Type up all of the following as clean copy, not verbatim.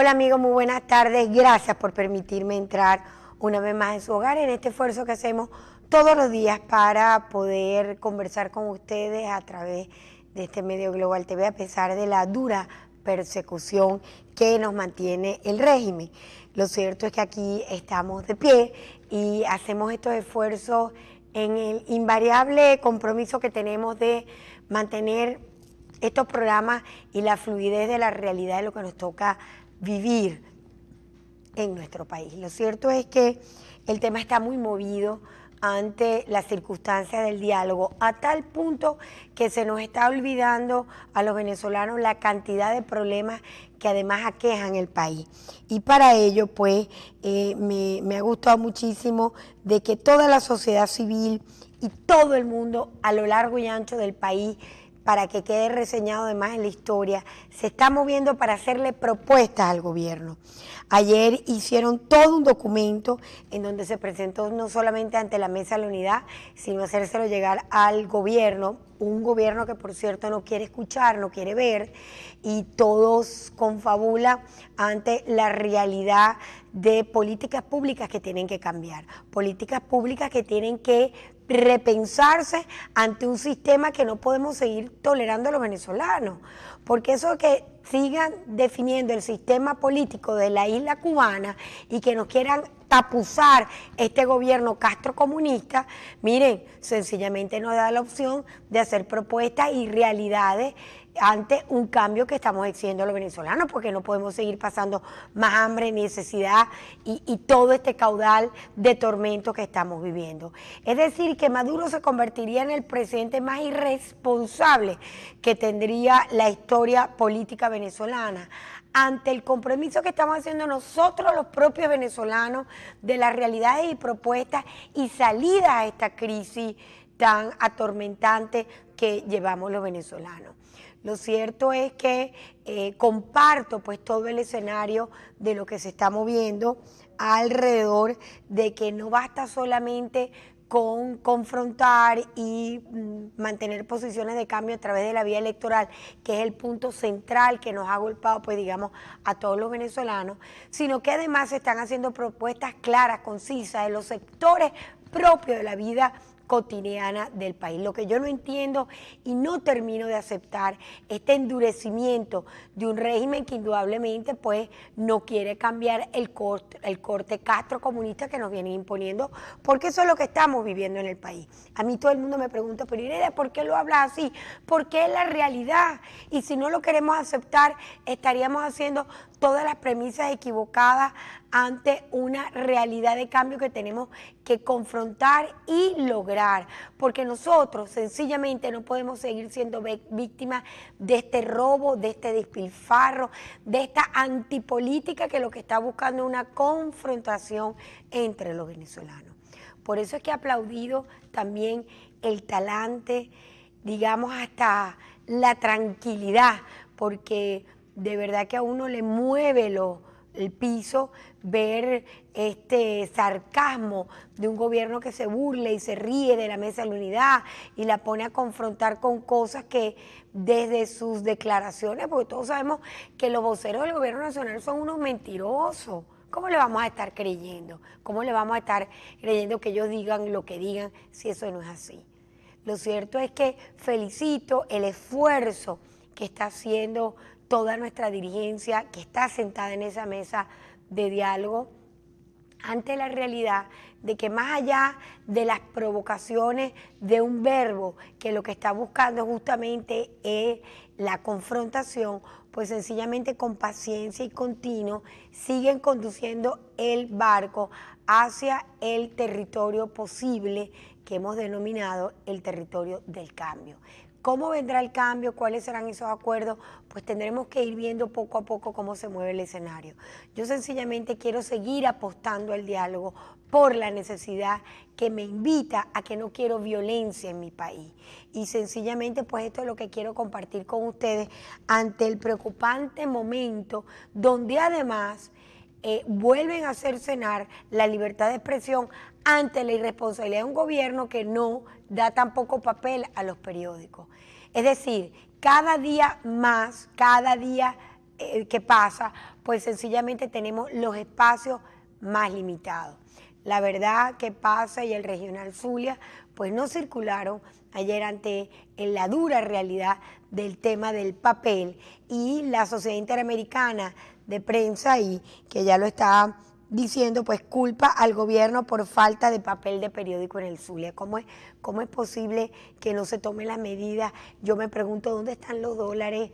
Hola amigos, muy buenas tardes. Gracias por permitirme entrar una vez más en su hogar en este esfuerzo que hacemos todos los días para poder conversar con ustedes a través de este medio Global TV, a pesar de la dura persecución que nos mantiene el régimen. Lo cierto es que aquí estamos de pie y hacemos estos esfuerzos en el invariable compromiso que tenemos de mantener estos programas y la fluidez de la realidad de lo que nos toca vivir en nuestro país. Lo cierto es que el tema está muy movido ante las circunstancias del diálogo, a tal punto que se nos está olvidando a los venezolanos la cantidad de problemas que además aquejan el país. Y para ello, pues, me ha gustado muchísimo de que toda la sociedad civil y todo el mundo a lo largo y ancho del país, para que quede reseñado además en la historia, se está moviendo para hacerle propuestas al gobierno. Ayer hicieron todo un documento en donde se presentó no solamente ante la Mesa de la Unidad, sino hacérselo llegar al gobierno, un gobierno que por cierto no quiere escuchar, no quiere ver, y todos confabulan ante la realidad de políticas públicas que tienen que cambiar, políticas públicas que tienen que repensarse ante un sistema que no podemos seguir tolerando a los venezolanos, porque eso que sigan definiendo el sistema político de la isla cubana y que nos quieran tapuzar este gobierno castrocomunista, miren, sencillamente nos da la opción de hacer propuestas y realidades ante un cambio que estamos exigiendo a los venezolanos, porque no podemos seguir pasando más hambre, necesidad y todo este caudal de tormento que estamos viviendo. Es decir, que Maduro se convertiría en el presidente más irresponsable que tendría la historia política venezolana, ante el compromiso que estamos haciendo nosotros los propios venezolanos de las realidades y propuestas y salidas a esta crisis tan atormentante que llevamos los venezolanos. Lo cierto es que comparto pues todo el escenario de lo que se está moviendo alrededor de que no basta solamente con confrontar y mantener posiciones de cambio a través de la vía electoral, que es el punto central que nos ha golpeado, pues digamos, a todos los venezolanos, sino que además se están haciendo propuestas claras, concisas, de los sectores propios de la vida cotidiana del país. Lo que yo no entiendo y no termino de aceptar este endurecimiento de un régimen que indudablemente pues no quiere cambiar el corte castrocomunista que nos vienen imponiendo, porque eso es lo que estamos viviendo en el país. A mí todo el mundo me pregunta, pero Irene, ¿por qué lo hablas así? Porque es la realidad, y si no lo queremos aceptar, estaríamos haciendo todas las premisas equivocadas ante una realidad de cambio que tenemos que confrontar y lograr, porque nosotros sencillamente no podemos seguir siendo víctimas de este robo, de este despilfarro, de esta antipolítica que lo que está buscando es una confrontación entre los venezolanos. Por eso es que he aplaudido también el talante, digamos hasta la tranquilidad, porque de verdad que a uno le mueve el piso ver este sarcasmo de un gobierno que se burla y se ríe de la Mesa de la Unidad y la pone a confrontar con cosas que desde sus declaraciones, porque todos sabemos que los voceros del gobierno nacional son unos mentirosos. ¿Cómo le vamos a estar creyendo? ¿Cómo le vamos a estar creyendo que ellos digan lo que digan si eso no es así? Lo cierto es que felicito el esfuerzo que está haciendo toda nuestra dirigencia, que está sentada en esa mesa de diálogo, ante la realidad de que más allá de las provocaciones de un verbo que lo que está buscando justamente es la confrontación, pues sencillamente con paciencia y continuo siguen conduciendo el barco hacia el territorio posible que hemos denominado el territorio del cambio. ¿Cómo vendrá el cambio? ¿Cuáles serán esos acuerdos? Pues tendremos que ir viendo poco a poco cómo se mueve el escenario. Yo sencillamente quiero seguir apostando al diálogo por la necesidad que me invita a que no quiero violencia en mi país. Y sencillamente pues esto es lo que quiero compartir con ustedes ante el preocupante momento donde además vuelven a cercenar la libertad de expresión ante la irresponsabilidad de un gobierno que no da tampoco papel a los periódicos. Es decir, cada día más, cada día que pasa, pues sencillamente tenemos los espacios más limitados. La verdad que pasa y el Regional Zulia pues no circularon ayer ante la dura realidad del tema del papel, y la Sociedad Interamericana de Prensa, y que ya lo está diciendo, pues culpa al gobierno por falta de papel de periódico en el Zulia. ¿Cómo es posible que no se tomen las medidas? Yo me pregunto dónde están los dólares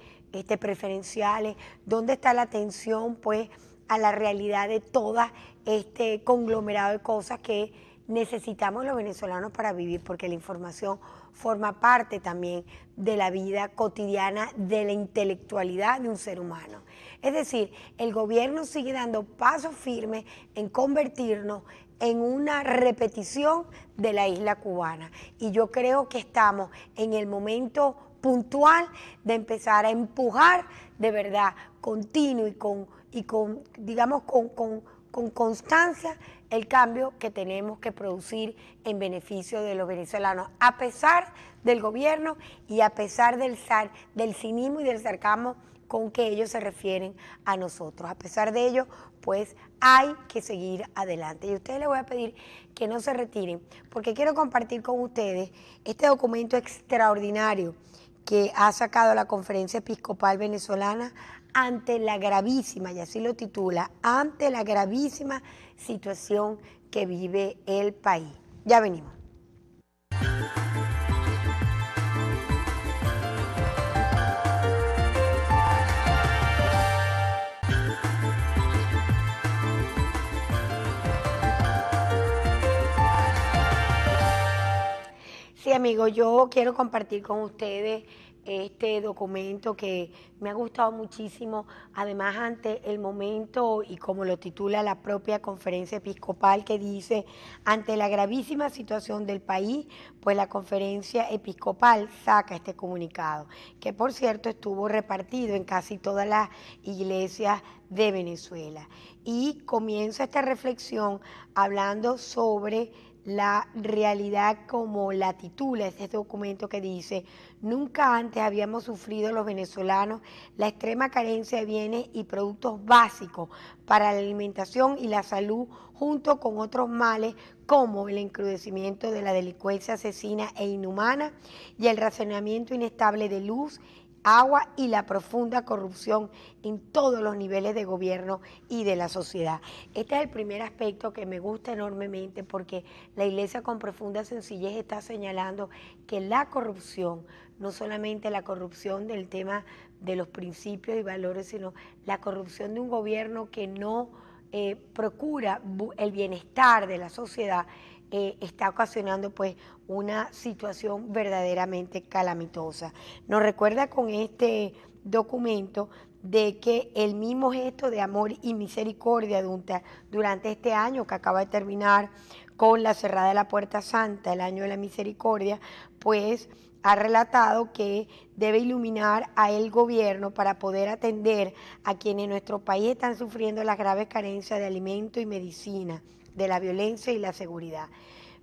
preferenciales, dónde está la atención pues a la realidad de toda este conglomerado de cosas que necesitamos los venezolanos para vivir, porque la información forma parte también de la vida cotidiana, de la intelectualidad de un ser humano. Es decir, el gobierno sigue dando pasos firmes en convertirnos en una repetición de la isla cubana, y yo creo que estamos en el momento puntual de empezar a empujar de verdad continuo y con constancia el cambio que tenemos que producir en beneficio de los venezolanos, a pesar del gobierno y a pesar del cinismo y del sarcasmo con que ellos se refieren a nosotros. A pesar de ello, pues hay que seguir adelante. Y a ustedes les voy a pedir que no se retiren, porque quiero compartir con ustedes este documento extraordinario que ha sacado la Conferencia Episcopal Venezolana ante la gravísima, y así lo titula, ante la gravísima situación que vive el país. Ya venimos. Sí, amigos, yo quiero compartir con ustedes este documento que me ha gustado muchísimo, además ante el momento y como lo titula la propia Conferencia Episcopal, que dice, ante la gravísima situación del país, pues la Conferencia Episcopal saca este comunicado, que por cierto estuvo repartido en casi todas las iglesias de Venezuela. Y comienza esta reflexión hablando sobre la realidad, como la titula este documento, que dice: nunca antes habíamos sufrido los venezolanos la extrema carencia de bienes y productos básicos para la alimentación y la salud, junto con otros males como el encrudecimiento de la delincuencia asesina e inhumana y el racionamiento inestable de luz, agua y la profunda corrupción en todos los niveles de gobierno y de la sociedad. Este es el primer aspecto que me gusta enormemente, porque la Iglesia con profunda sencillez está señalando que la corrupción, no solamente la corrupción del tema de los principios y valores, sino la corrupción de un gobierno que no procura el bienestar de la sociedad, está ocasionando pues una situación verdaderamente calamitosa. Nos recuerda con este documento de que el mismo gesto de amor y misericordia durante este año que acaba de terminar con la cerrada de la Puerta Santa, el año de la misericordia, pues ha relatado que debe iluminar a el gobierno para poder atender a quienes en nuestro país están sufriendo las graves carencias de alimento y medicina, de la violencia y la seguridad.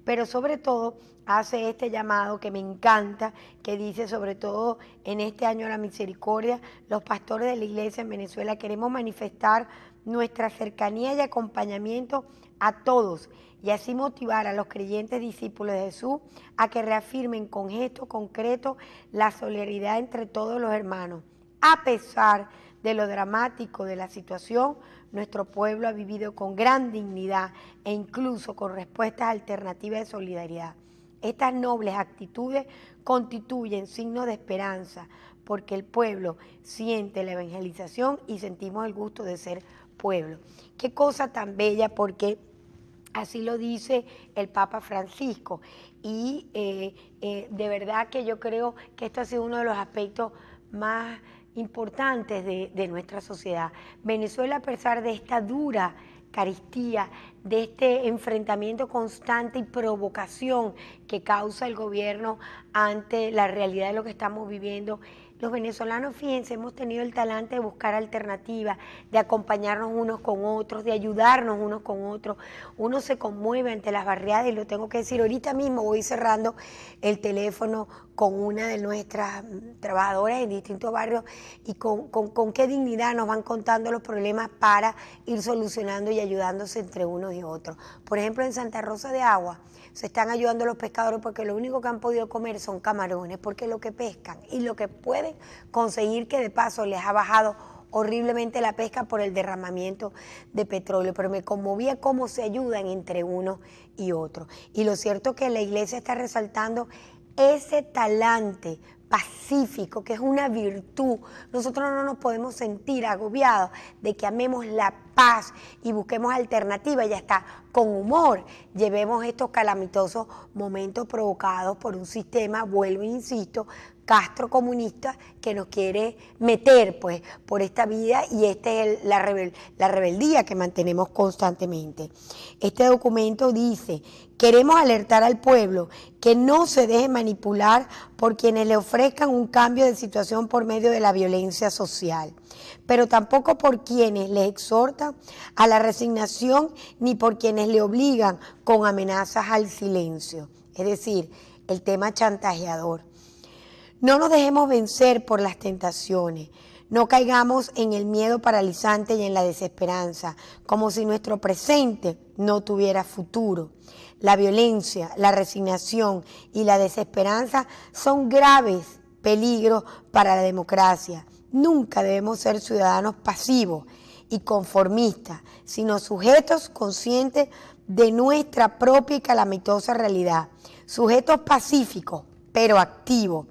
Pero sobre todo hace este llamado que me encanta, que dice: sobre todo en este año de la misericordia, los pastores de la iglesia en Venezuela queremos manifestar nuestra cercanía y acompañamiento a todos, y así motivar a los creyentes discípulos de Jesús a que reafirmen con gestos concretos la solidaridad entre todos los hermanos. A pesar de lo dramático de la situación, nuestro pueblo ha vivido con gran dignidad e incluso con respuestas alternativas de solidaridad. Estas nobles actitudes constituyen signos de esperanza, porque el pueblo siente la evangelización y sentimos el gusto de ser pueblo. Qué cosa tan bella, porque así lo dice el Papa Francisco, y de verdad que yo creo que esto ha sido uno de los aspectos más importantes de nuestra sociedad. Venezuela, a pesar de esta dura carestía, de este enfrentamiento constante y provocación que causa el gobierno ante la realidad de lo que estamos viviendo, Los venezolanos, fíjense, hemos tenido el talante de buscar alternativas, de acompañarnos unos con otros, de ayudarnos unos con otros. Uno se conmueve ante las barriadas y lo tengo que decir. Ahorita mismo voy cerrando el teléfono con una de nuestras trabajadoras en distintos barrios y con qué dignidad nos van contando los problemas para ir solucionando y ayudándose entre unos y otros. Por ejemplo, en Santa Rosa de Agua se están ayudando a los pescadores porque lo único que han podido comer son camarones, porque lo que pescan y lo que pueden conseguir, que de paso les ha bajado horriblemente la pesca por el derramamiento de petróleo, pero me conmovía cómo se ayudan entre unos y otros. Y lo cierto es que la iglesia está resaltando ese talante pacífico, que es una virtud. Nosotros no nos podemos sentir agobiados de que amemos la paz y busquemos alternativas y hasta con humor llevemos estos calamitosos momentos provocados por un sistema, vuelvo e insisto, castrocomunista que nos quiere meter pues por esta vida, y esta es la rebeldía que mantenemos constantemente. Este documento dice: queremos alertar al pueblo que no se deje manipular por quienes le ofrezcan un cambio de situación por medio de la violencia social, pero tampoco por quienes le exhortan a la resignación ni por quienes le obligan con amenazas al silencio. Es decir, el tema chantajeador. No nos dejemos vencer por las tentaciones, no caigamos en el miedo paralizante y en la desesperanza, como si nuestro presente no tuviera futuro. La violencia, la resignación y la desesperanza son graves peligros para la democracia. Nunca debemos ser ciudadanos pasivos y conformistas, sino sujetos conscientes de nuestra propia y calamitosa realidad, sujetos pacíficos, pero activos,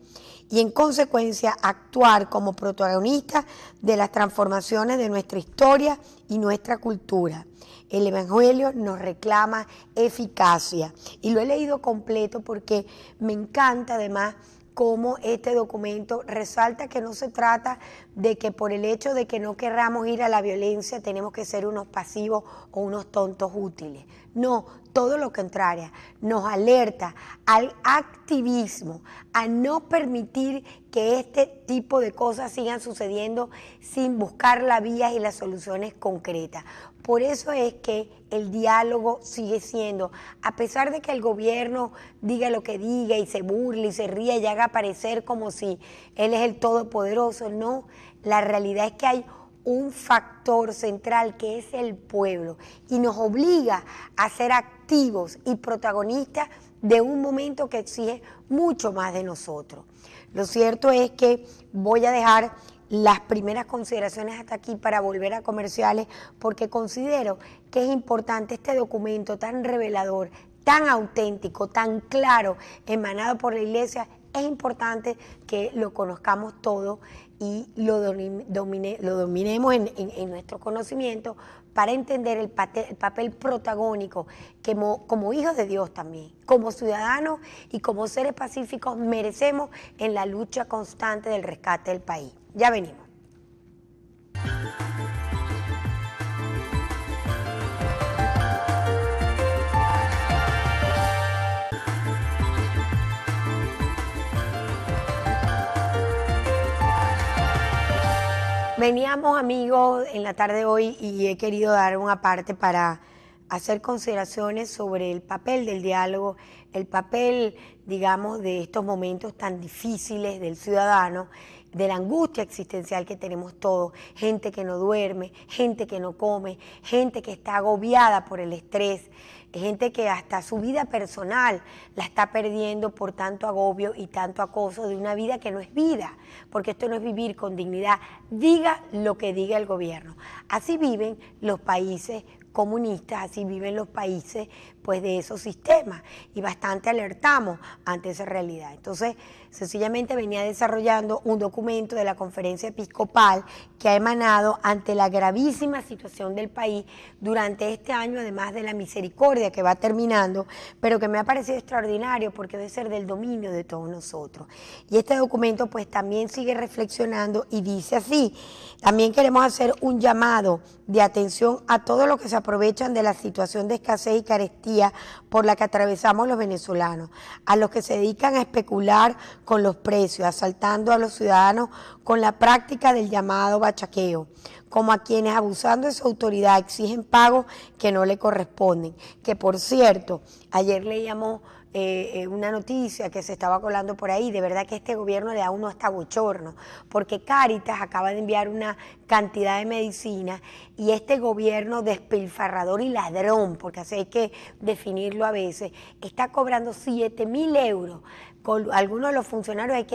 y en consecuencia actuar como protagonistas de las transformaciones de nuestra historia y nuestra cultura. El Evangelio nos reclama eficacia, y lo he leído completo porque me encanta además cómo este documento resalta que no se trata de que por el hecho de que no querramos ir a la violencia tenemos que ser unos pasivos o unos tontos útiles. No, todo lo contrario, nos alerta al activismo, a no permitir que este tipo de cosas sigan sucediendo sin buscar las vías y las soluciones concretas. Por eso es que el diálogo sigue siendo, a pesar de que el gobierno diga lo que diga y se burle y se ría y haga parecer como si él es el todopoderoso, no, la realidad es que hay un factor central que es el pueblo y nos obliga a ser activos y protagonistas de un momento que exige mucho más de nosotros. Lo cierto es que voy a dejar las primeras consideraciones hasta aquí para volver a comerciales, porque considero que es importante este documento tan revelador, tan auténtico, tan claro, emanado por la iglesia. Es importante que lo conozcamos todos y lo dominemos en nuestro conocimiento para entender el papel protagónico que como hijos de Dios también, como ciudadanos y como seres pacíficos merecemos en la lucha constante del rescate del país. Ya venimos. Veníamos, amigos, en la tarde de hoy y he querido dar una parte para hacer consideraciones sobre el papel del diálogo, el papel, digamos, de estos momentos tan difíciles del ciudadano, de la angustia existencial que tenemos todos, gente que no duerme, gente que no come, gente que está agobiada por el estrés, gente que hasta su vida personal la está perdiendo por tanto agobio y tanto acoso de una vida que no es vida, porque esto no es vivir con dignidad, diga lo que diga el gobierno. Así viven los países comunistas, así viven los países pues de esos sistemas, y bastante alertamos ante esa realidad. Entonces, sencillamente venía desarrollando un documento de la Conferencia Episcopal que ha emanado ante la gravísima situación del país durante este año, además de la misericordia que va terminando, pero que me ha parecido extraordinario porque debe ser del dominio de todos nosotros. Y este documento pues también sigue reflexionando y dice así: también queremos hacer un llamado de atención a todo lo que se aprovechan de la situación de escasez y carestía por la que atravesamos los venezolanos, a los que se dedican a especular con los precios, asaltando a los ciudadanos con la práctica del llamado bachaqueo, como a quienes abusando de su autoridad exigen pagos que no le corresponden. Que por cierto, ayer leíamos una noticia que se estaba colando por ahí, de verdad que este gobierno le da uno hasta bochorno, porque Cáritas acaba de enviar una cantidad de medicinas y este gobierno despilfarrador y ladrón, porque así hay que definirlo a veces, está cobrando 7.000 euros. Con algunos de los funcionarios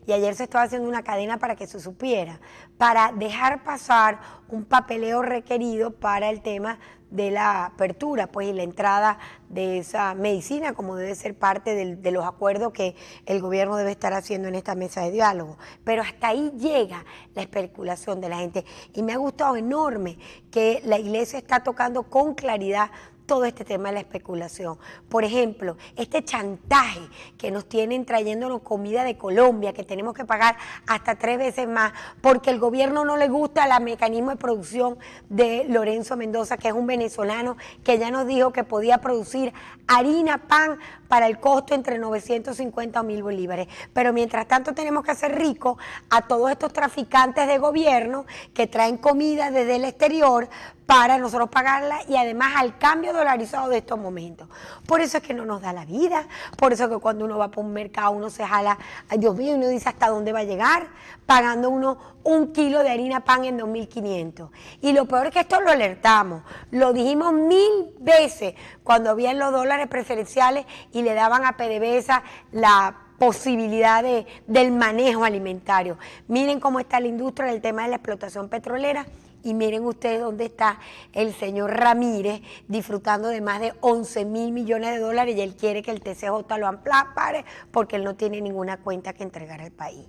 y ayer se estaba haciendo una cadena para que se supiera, para dejar pasar un papeleo requerido para el tema de la apertura, pues, y la entrada de esa medicina, como debe ser parte de los acuerdos que el gobierno debe estar haciendo en esta mesa de diálogo. Pero hasta ahí llega la especulación de la gente. Y me ha gustado enorme que la iglesia está tocando con claridad todo este tema de la especulación. Por ejemplo, este chantaje que nos tienen trayéndonos comida de Colombia, que tenemos que pagar hasta 3 veces más, porque el gobierno no le gusta el mecanismo de producción de Lorenzo Mendoza, que es un venezolano que ya nos dijo que podía producir harina, pan, para el costo entre 950 o 1.000 bolívares. Pero mientras tanto tenemos que hacer ricos a todos estos traficantes de gobierno que traen comida desde el exterior para nosotros pagarla y además al cambio dolarizado de estos momentos. Por eso es que no nos da la vida, por eso es que cuando uno va por un mercado uno se jala, ay Dios mío, uno dice hasta dónde va a llegar, pagando uno 1 kilo de harina pan en 2.500. Y lo peor es que esto lo alertamos, lo dijimos 1000 veces cuando habían los dólares preferenciales y le daban a PDVSA la posibilidad del manejo alimentario. Miren cómo está la industria del tema de la explotación petrolera. Y miren ustedes dónde está el señor Ramírez disfrutando de más de 11.000 millones de dólares y él quiere que el TCJ lo ampare porque él no tiene ninguna cuenta que entregar al país.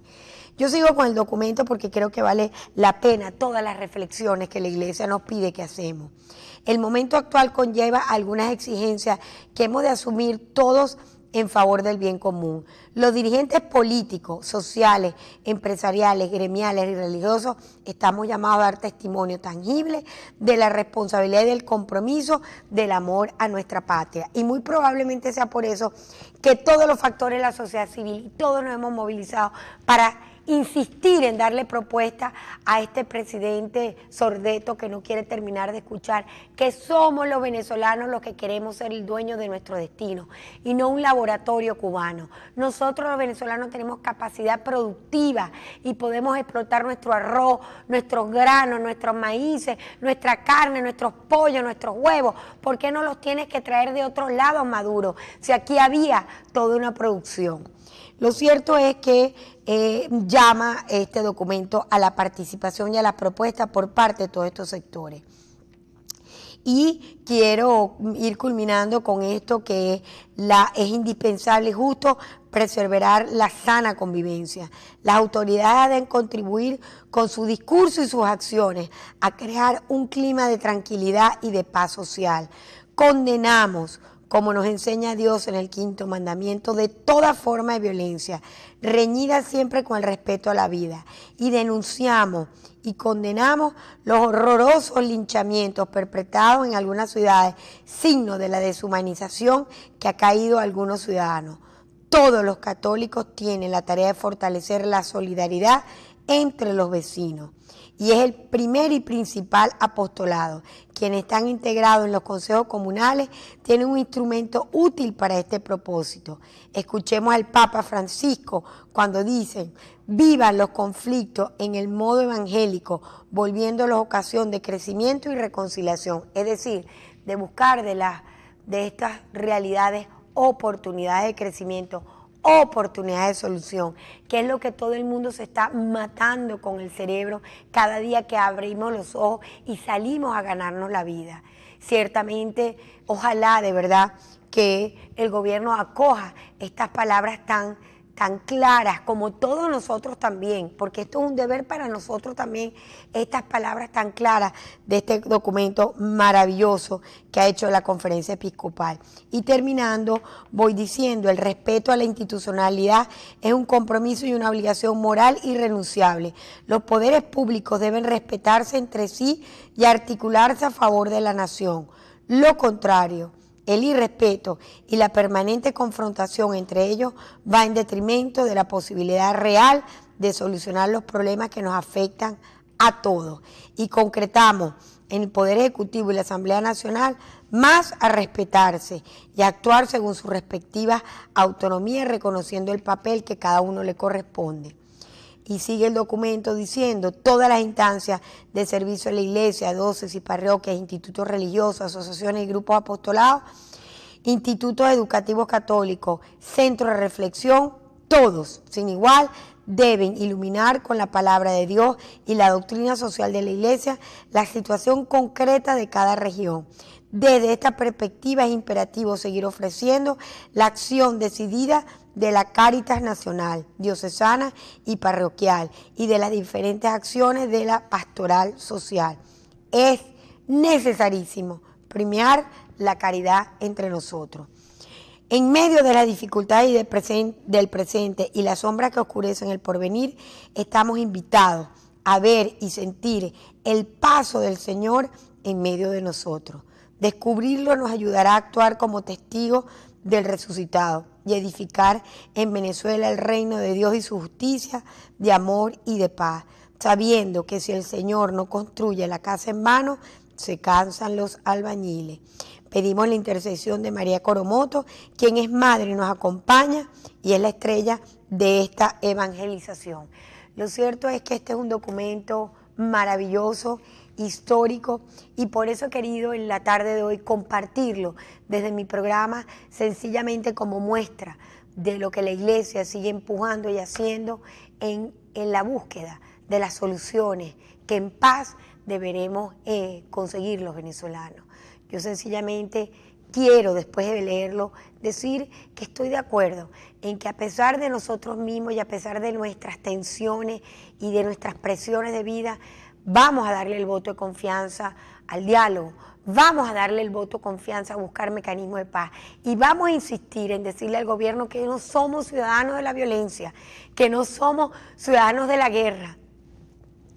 Yo sigo con el documento porque creo que vale la pena todas las reflexiones que la iglesia nos pide que hacemos. El momento actual conlleva algunas exigencias que hemos de asumir todos en favor del bien común. Los dirigentes políticos, sociales, empresariales, gremiales y religiosos estamos llamados a dar testimonio tangible de la responsabilidad y del compromiso del amor a nuestra patria. Y muy probablemente sea por eso que todos los factores de la sociedad civil y todos nos hemos movilizado para insistir en darle propuesta a este presidente sordeto que no quiere terminar de escuchar que somos los venezolanos los que queremos ser el dueño de nuestro destino y no un laboratorio cubano. Nosotros los venezolanos tenemos capacidad productiva y podemos explotar nuestro arroz, nuestros granos, nuestros maíces, nuestra carne, nuestros pollos, nuestros huevos. ¿Por qué no los tienes que traer de otros lados, Maduro? Si aquí había toda una producción. Lo cierto es que llama este documento a la participación y a la propuesta por parte de todos estos sectores. Y quiero ir culminando con esto que es indispensable y justo preservar la sana convivencia. Las autoridades deben contribuir con su discurso y sus acciones a crear un clima de tranquilidad y de paz social. Condenamos, como nos enseña Dios en el 5º mandamiento, de toda forma de violencia, reñida siempre con el respeto a la vida. Y denunciamos y condenamos los horrorosos linchamientos perpetrados en algunas ciudades, signo de la deshumanización que ha caído a algunos ciudadanos. Todos los católicos tienen la tarea de fortalecer la solidaridad entre los vecinos. Y es el primer y principal apostolado. Quienes están integrados en los consejos comunales tienen un instrumento útil para este propósito. Escuchemos al Papa Francisco cuando dicen: vivan los conflictos en el modo evangélico, volviéndolos ocasión de crecimiento y reconciliación. Es decir, de buscar de estas realidades oportunidades de crecimiento, oportunidades de solución, que es lo que todo el mundo se está matando con el cerebro cada día que abrimos los ojos y salimos a ganarnos la vida. Ciertamente, ojalá de verdad que el gobierno acoja estas palabras tan tan claras, como todos nosotros también, porque esto es un deber para nosotros también, estas palabras tan claras de este documento maravilloso que ha hecho la Conferencia Episcopal. Y terminando, voy diciendo, el respeto a la institucionalidad es un compromiso y una obligación moral irrenunciable. Los poderes públicos deben respetarse entre sí y articularse a favor de la nación. Lo contrario, el irrespeto y la permanente confrontación entre ellos va en detrimento de la posibilidad real de solucionar los problemas que nos afectan a todos. Y concretamos en el Poder Ejecutivo y la Asamblea Nacional más a respetarse y a actuar según su respectiva autonomía, reconociendo el papel que cada uno le corresponde. Y sigue el documento diciendo, todas las instancias de servicio a la iglesia, diócesis, parroquias, institutos religiosos, asociaciones y grupos apostolados, institutos educativos católicos, centros de reflexión, todos, sin igual, deben iluminar con la palabra de Dios y la doctrina social de la iglesia la situación concreta de cada región. Desde esta perspectiva es imperativo seguir ofreciendo la acción decidida de la Cáritas Nacional, diocesana y parroquial y de las diferentes acciones de la pastoral social. Es necesarísimo premiar la caridad entre nosotros. En medio de las dificultades del presente y las sombras que oscurecen el porvenir, estamos invitados a ver y sentir el paso del Señor en medio de nosotros. Descubrirlo nos ayudará a actuar como testigos del resucitado y edificar en Venezuela el reino de Dios y su justicia, de amor y de paz, sabiendo que si el Señor no construye la casa en vano, se cansan los albañiles. Pedimos la intercesión de María Coromoto, quien es madre y nos acompaña y es la estrella de esta evangelización. Lo cierto es que este es un documento maravilloso, histórico, y por eso he querido en la tarde de hoy compartirlo desde mi programa, sencillamente como muestra de lo que la Iglesia sigue empujando y haciendo en la búsqueda de las soluciones que en paz deberemos conseguir los venezolanos. Yo sencillamente quiero, después de leerlo, decir que estoy de acuerdo en que a pesar de nosotros mismos y a pesar de nuestras tensiones y de nuestras presiones de vida, vamos a darle el voto de confianza al diálogo, vamos a darle el voto de confianza a buscar mecanismos de paz y vamos a insistir en decirle al gobierno que no somos ciudadanos de la violencia, que no somos ciudadanos de la guerra,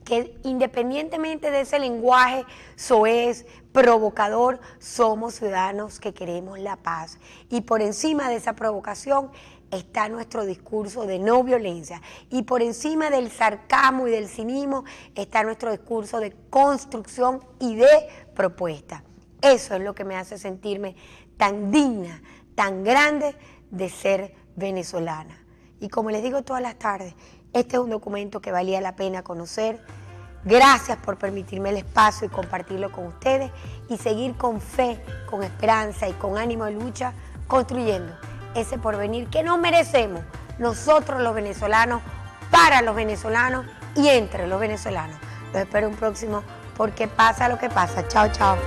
que independientemente de ese lenguaje soez, provocador, somos ciudadanos que queremos la paz. Y por encima de esa provocación está nuestro discurso de no violencia. Y por encima del sarcasmo y del cinismo está nuestro discurso de construcción y de propuesta. Eso es lo que me hace sentirme tan digna, tan grande de ser venezolana. Y como les digo todas las tardes, este es un documento que valía la pena conocer. Gracias por permitirme el espacio y compartirlo con ustedes y seguir con fe, con esperanza y con ánimo de lucha construyendo ese porvenir que nos merecemos nosotros los venezolanos, para los venezolanos y entre los venezolanos. Los espero un próximo Porque Pasa Lo que Pasa. Chao, chao.